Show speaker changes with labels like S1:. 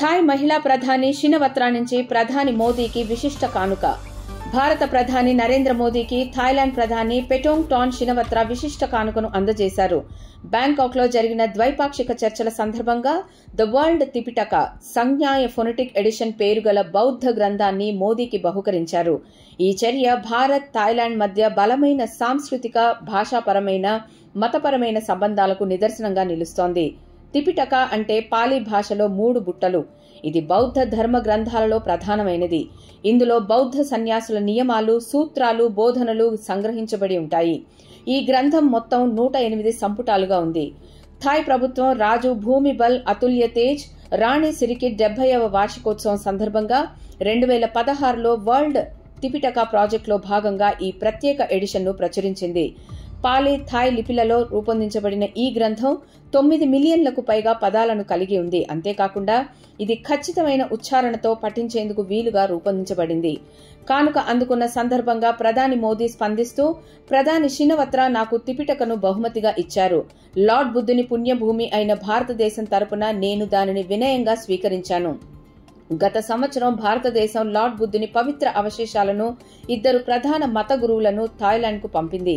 S1: Thai మహిళా ప్రధాని Shinawatra నుంచి ప్రధాని మోదీకి విశిష్ట కానుక. భారత ప్రధాని నరేంద్ర మోదీకి థాయిలాండ్ ప్రధాని పెటోంగ్ టాన్ షినవత్రా విశిష్ట కానుకను అందజేశారు. బ్యాంకాక్ లో జరిగిన ద్వైపాక్షిక చర్చల సందర్భంగా ద వరల్డ్ త్రిపిటక సంజ్ఞాయ ఫొనెటిక్ ఎడిషన్ పేరుగల బౌద్ధ గ్రంథాన్ని మోదీకి బహుకరించారు. ఈ చర్య భారత్ థాయిలాండ్ మధ్య బలమైన సాంస్కృతిక, భాషాపరమైన, మతపరమైన సంబంధాలకు నిదర్శనంగా నిలుస్తోంది. త్రిపిటక అంటే పాలీ భాషలో 3 బుట్టలు. ఇది బౌద్ధ ధర్మ గ్రంథాలలో ప్రధానమైనది. ఇందులో బౌద్ధ సన్యాసుల నియమాలు, సూత్రాలు, బోధనలు సంగ్రహించబడి ఉంటాయి. ఈ గ్రంథం మొత్తం 108 సంపుటాలుగా ఉంది. థాయ్ ప్రభుత్వం రాజు భూమిబల్ అతుల్య తేజ్ రాణి సిరికిట్ 70వ వార్షికోత్సవం సందర్భంగా 2016లో వరల్డ్ త్రిపిటక ప్రాజెక్టులో భాగంగా ఈ ప్రత్యేక ఎడిషన్ను ప్రచురించింది. పాలీ, థాయ్ లిపిలలో రూపొందించబడిన ఈ గ్రంథం 9 మిలియన్లకు పైగా పదాలను కలిగి ఉంది. అంతేకాకుండా ఇది ఖచ్చితమైన ఉచ్చారణతో పఠించేందుకు వీలుగా రూపొందించబడింది. కానుక అందుకున్న సందర్భంగా ప్రధాని మోదీ స్పందిస్తూ, ప్రధాని షినవత్రా నాకు త్రిపిటకను బహుమతిగా ఇచ్చారు. లార్డ్ బుద్ధుని పుణ్యభూమి అయిన భారతదేశం తరపున నేను దానిని వినయంగా స్వీకరించాను. గత సంవత్సరం భారతదేశం లార్డ్ బుద్ధుని పవిత్ర అవశేషాలను 2 ప్రధాన మత గురువులను థాయిలాండ్కు పంపింది.